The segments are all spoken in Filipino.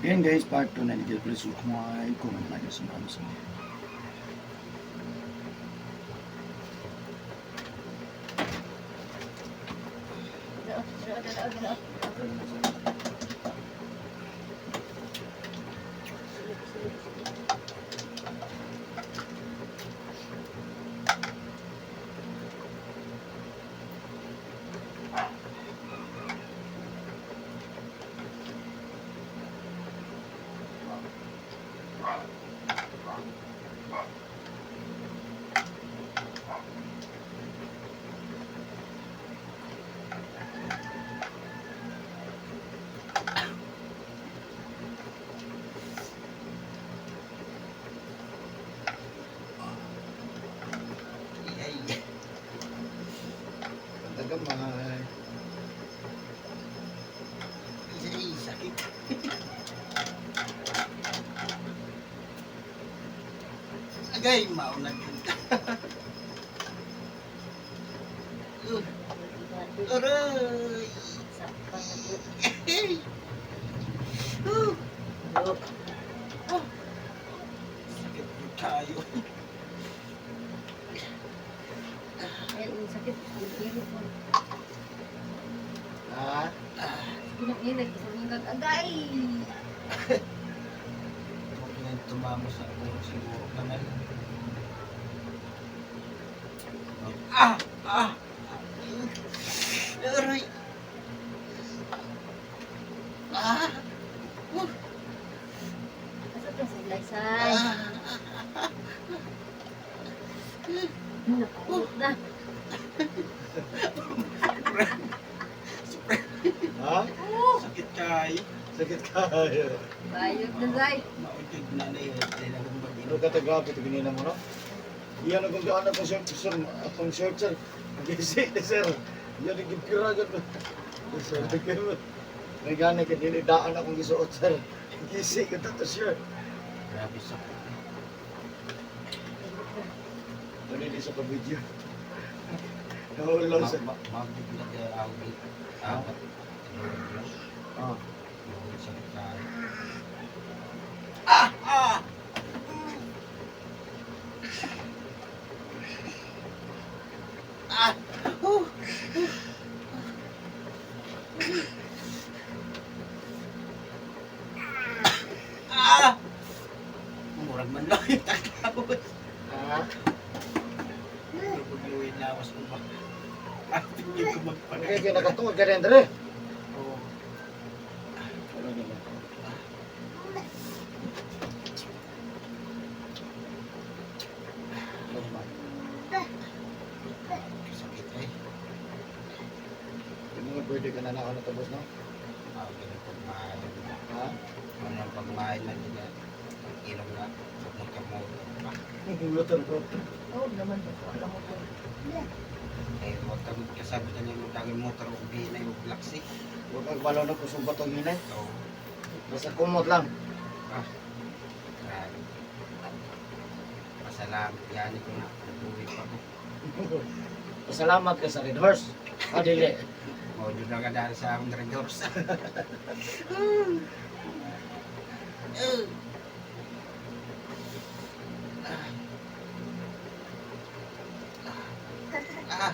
Yan guys, part 2 na nito. Please look my comment lagi sa mga gusto. Tagamay. Ay, sakit. Agay, maulan yun. Aray! Sakit po tayo. Sakit. Ah? Pinag-inag. Agay! Huwag na tumamo sa kung siguro ka na lang. Ah! Ah! Aray! Ah! Kasap ka sa ilaysay. Napagod na. Ha? Sakit kayo. Sakit kayo. Bayog na, Zay. Mauntig na na yun. Kailangan Ano mag-inom. ka tagabi ito ganina mo, no? Iyan akong daan akong short, sir. Akong short, sir. Nag-isip na, sir. Iyan ang gipiragan mo. Sir, nagkano. Nagana ka, dinidaan akong gisuot, sir. Nag-isip ka ito, sir. Grabe sakit. Ano hindi sa pa-video? Nahulaw sa... Mabigla kaya ako dito. Apat. Ah. Sakit kayo. Ah! Ah! Ah! Ah! Murag man lang yung tatapos. Ah? Pagluwin lawas mo ba? Atin yung Okay, kumagpagay. kinakatungod ka rin, dre. Oo. Ano naman? Normal. Sakit eh. Yung mga pwede ka na nakanatabos, no? Ako pinagpagmahal. Ha? Anong pagmahal na nila? Ilong na. Huwag magkamoto pa. Lutan ko. Oo naman. Alam mo po. Eh, huwag kang kasabi na niyo magdaging motor o binay o blaksi. Huwag kang balaw na kusong batong hinay. So, Basta kumot lang. grabe. Pasalamat. Yan ko na. Nabuhay pa ko. Pasalamat ka sa Red Horse. Ah, dili. Mau juga ka dahil sa akong dragors. Ah.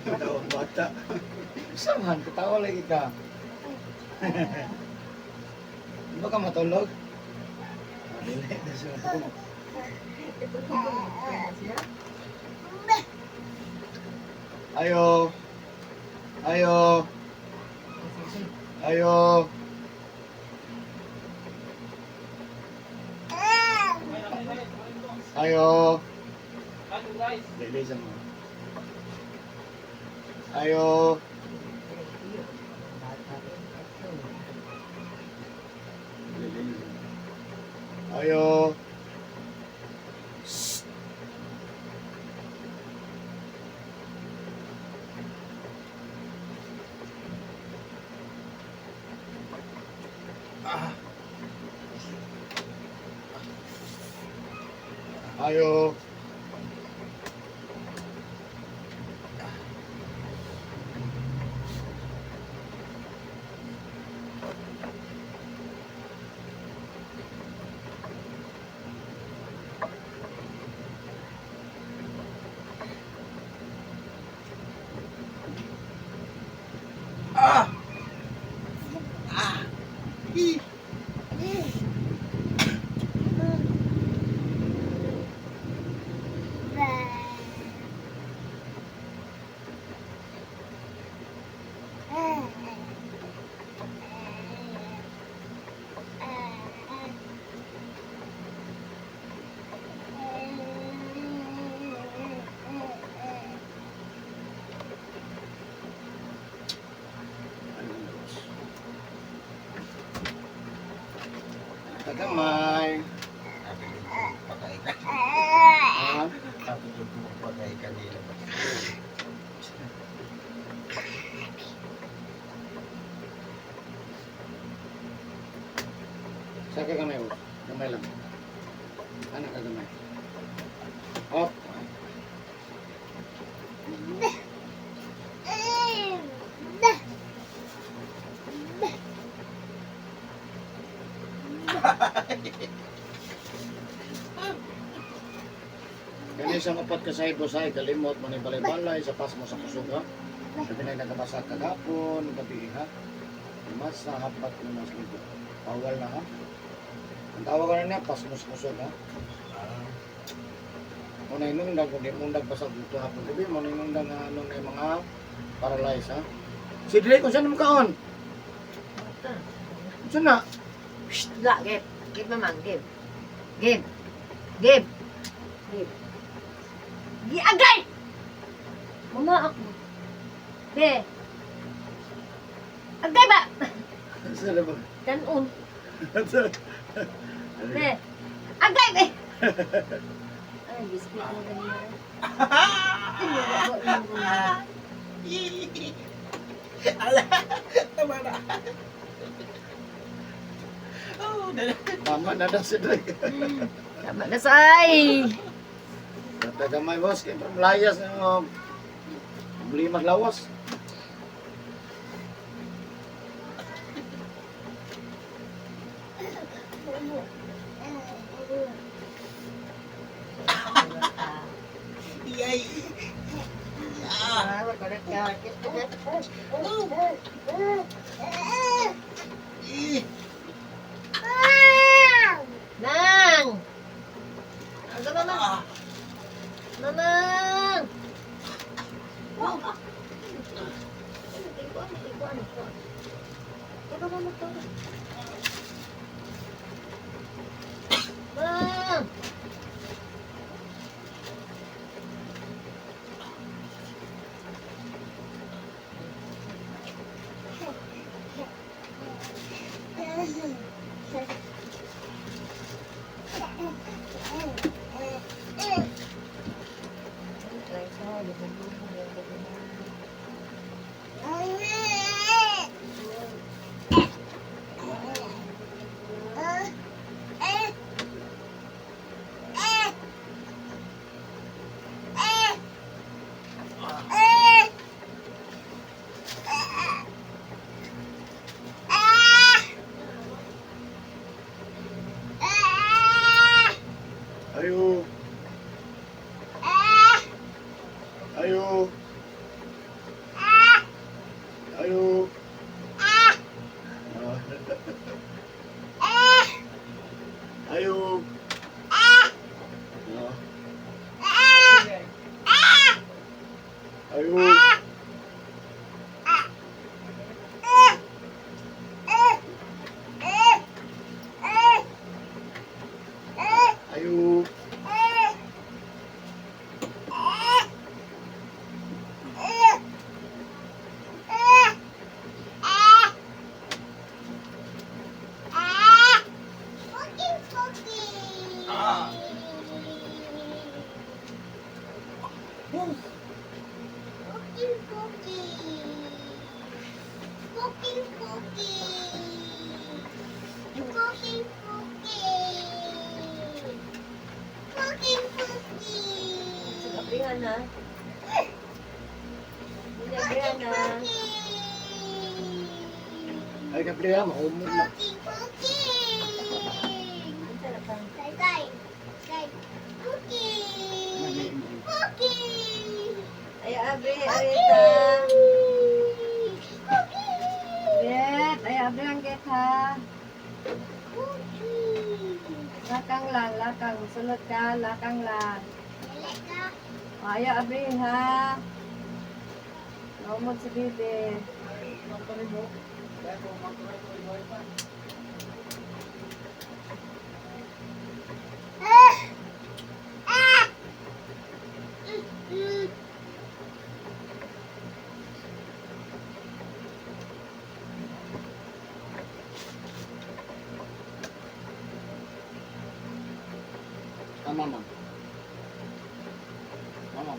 Ano ang bata? Samahan, katawa lagi ka. Di ba ka matulog? Ah, dili. Ito po ba siya? Ayo. Ayo. Ayo. Ayo. Dili sa mga. Ayo. Ayo. Ah. Ayo. Ah! Ah! Ih! Tagamay. Sabi ko, pagkain ka. Ah, Sabi ko, pagkain kanila. saka gamay oh. Gamay lang. Anak ka gamay. Op. Kani sa upat ka sa ibosay kalimot mo ni balay-balay sa pas mo sa kusog ha. Sabi na nagabasa kagapon, gabi ha. Mas sa hapat mo mas lingkod. Bawal na ha. Ang tawag na niya, pas mo sa kusog ha. Muna inundag, kung di mundag basag dito hapon gabi, muna inundag nga ano na yung mga paralyze ha. Si Dre, kung saan mo kaon? Kung saan na? Shh, la, give. Give naman, give. Give. Give. Give. Gi agay! Mama ako. Be. Agay ba? Saan na ba? Kanon. Saan? Be. Agay be. Ay, biscuit na ganyan. Ala! Tama na! Oh, Tama na daw si Dre. Tama na say. Tagamay boss, kaya from layas na beli maglawas. Yay! Ah! Ih! Nang! Ano naman? Ah! Nanang! Nang! Ayo. Ayo. Ayo. Ayo. Ayo. Ayo. Ah! Sinabihan na. Sinabihan na. Ay kapliya, maumog na. Ang sarap ang ay abre arita. lakang lang, lakang. Sunod ka, lakang lang. Ayaw, abi, ha? Naumod si Bibi. Tama, ma'am. Mama.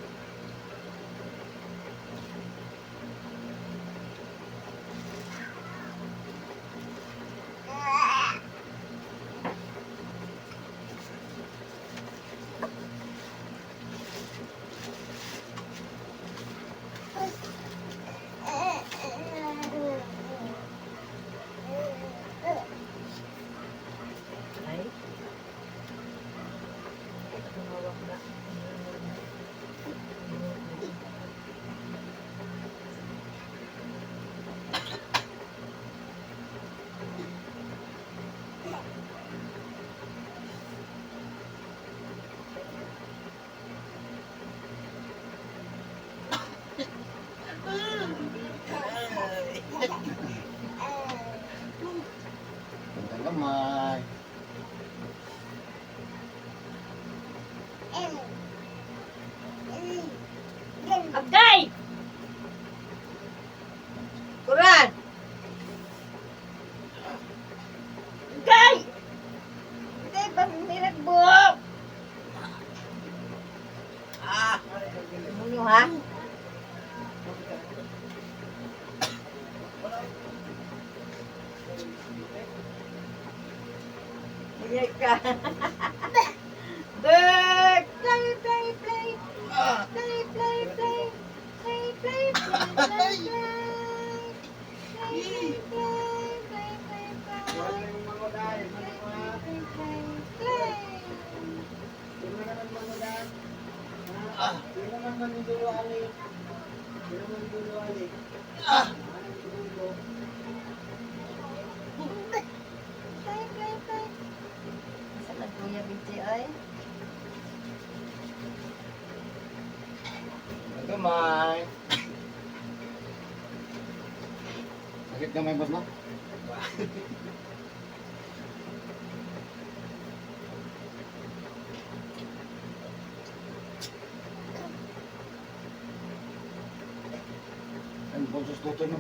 Ay. Tumawag na. Tanda gamay. Agay! Kuran! Agay! Agay, pamimirag buhok! Ano ha? Iyak ka. Bek! Play, play, play! Play, play, play! Play, play, play, play, play! Play, play, play, play, play, play! Play, play, play! Asa na Kuya Binti, ay? Tanda gamay. Sakit gamay, boss, no? Ang boses tuto, no?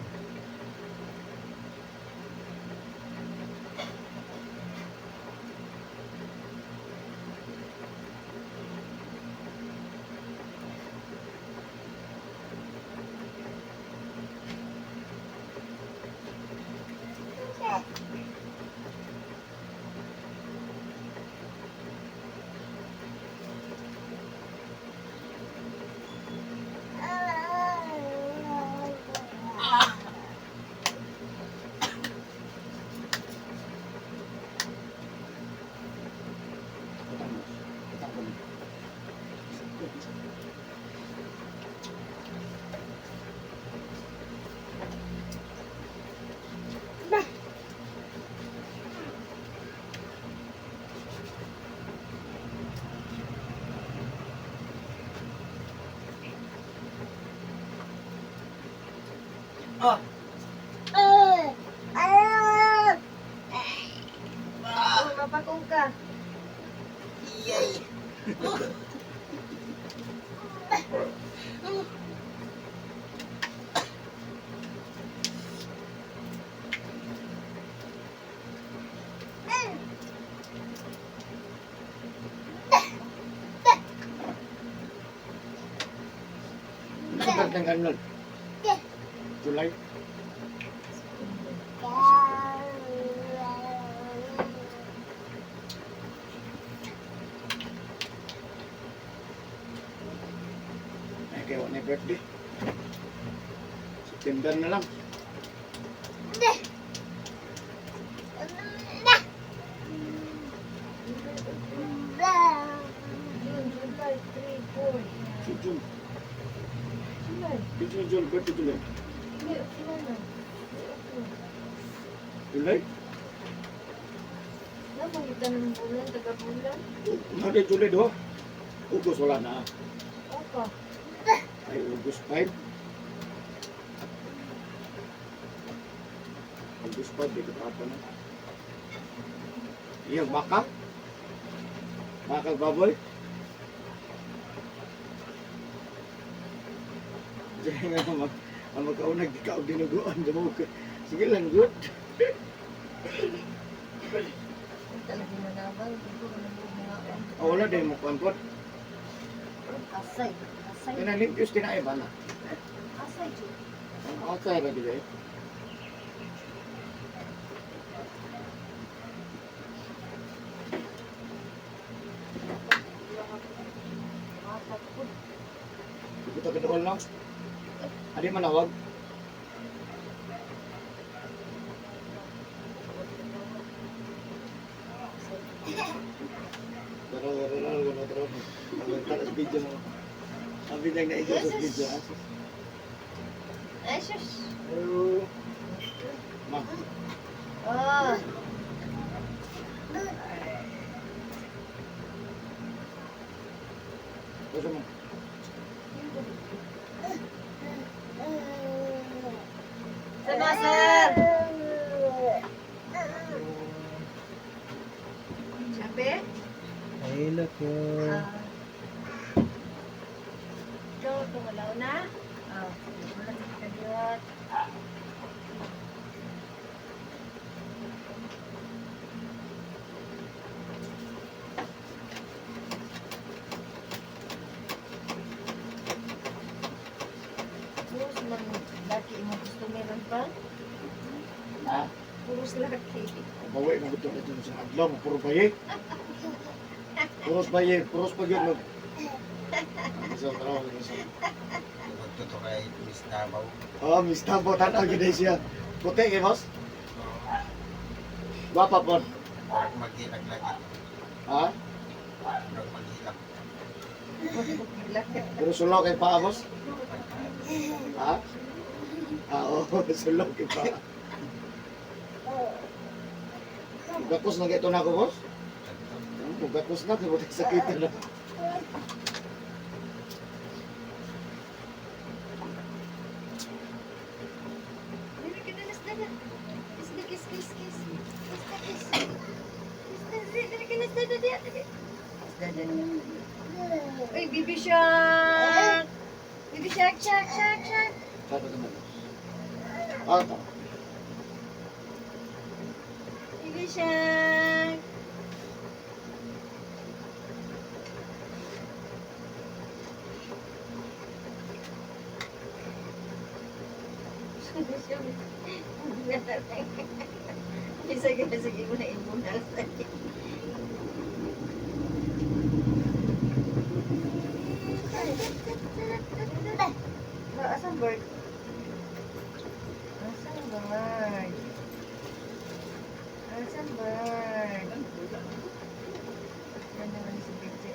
Oh, mapakong ka. Sugat ng Arnold. July. Ay, kaya wala na yung birthday. September na lang. June, July, 3, 4. Si June. July. June, June, birthday July. Hindi, July na. July? No, pangitan ng bulan, taga-bulan. Monday, Tuesday, do. Ugos wala na. Opo. Ay, Ugos 5. Ugos 5, dito pa na. Iyang bakal. Bakal baboy. Diyan nga ang magkaunag di ka o dinuguan. Sige lang, good. Talaga manabang, hindi ko manabang. Wala din mo kumpot. Asay. Asay. Kaya limpyos tinay ba na? Asay. Okay ba di ba? Matakot. Kita kedool lang. Adi manawag. Pero ang talas video mo. Ang binang na sa video. Ay, sus. Hello. Ma. Oh. Kasi mo. Sama, sir. Sabi? Hello po. Ikaw, tumalaw na? Wala sa kagiyot. Puros man laki mo gusto meron pa? Ha? Puros laki. Bawi mo gusto ito sa adlaw. Puro baye. Puros baye. Puros pag yun. Isang taraw. Magtuto kay Miss Davao. Oh, Miss Tambo. Tanaw gina siya. Puti kay boss? Gwapa po. Huwag maghilag lagi. Ha? Huwag maghilag. Laki. Pero sulaw kay paa boss? Ha? Oo. Sulaw kay paa. Gakos na ito na ako boss? Gakos na. Kaya buti sakitan na. Uy, baby shark! Baby shark, shark, shark, shark! Saan ito na boss? Ah, ito. Baby shark! Sige mo na imunal sa akin. Asan bird? Asan bird? Asan bird? Yan naman si Bidje.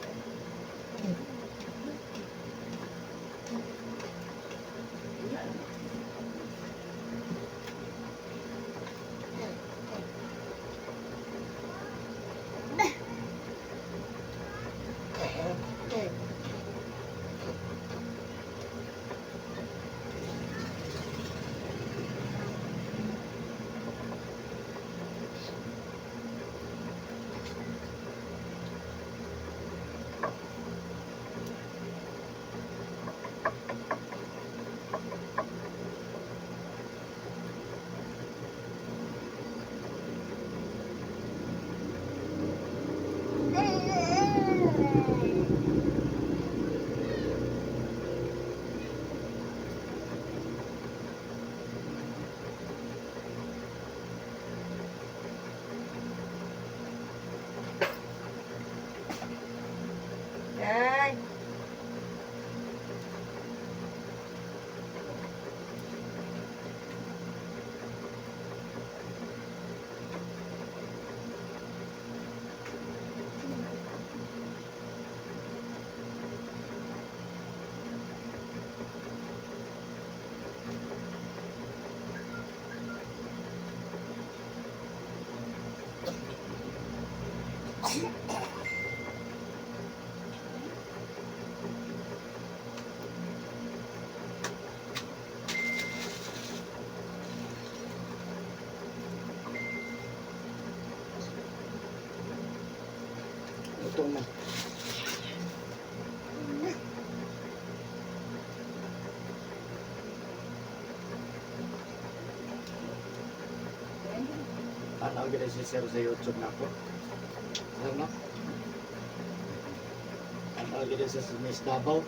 Ito mo. Ano gina si Sir sa YouTube na po? Ano? Ano gina sa Miss Davao?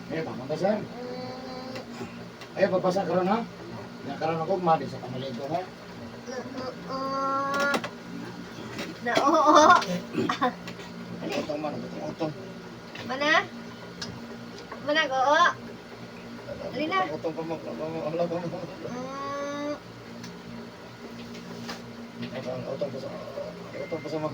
Eh, bangun ka sir. Ayo, papasa ka ron ha? Nakaroon ako, mali sa kamalig ko ha? Na oo. Utong man, utong. Mana? Mana ko? Oo. Dali na. Utong pa mo. Utong pa sa mo.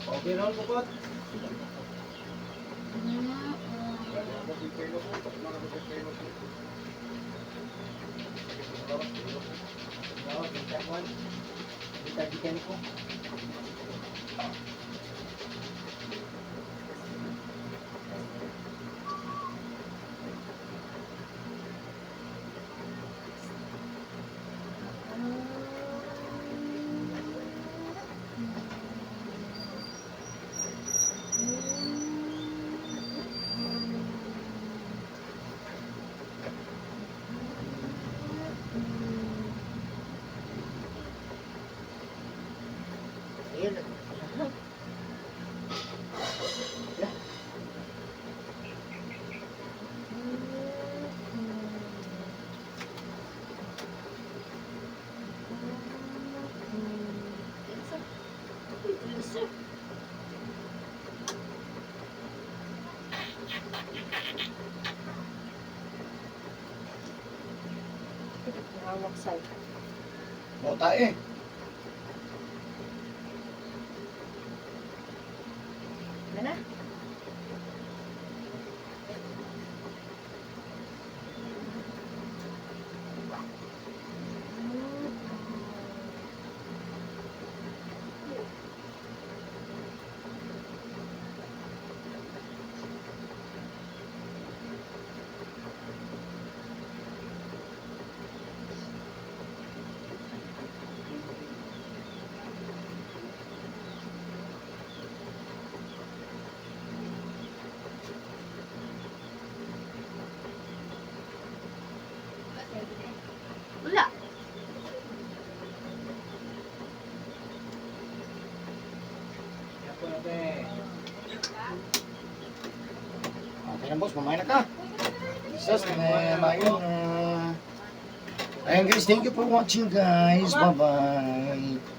Okay ron po po. Hawak sa'yo. Bota eh. Mana? Wala. Okay na boss, mamain na ka. Sus, mayon. Ayun guys, thank you for watching guys. Bye-bye.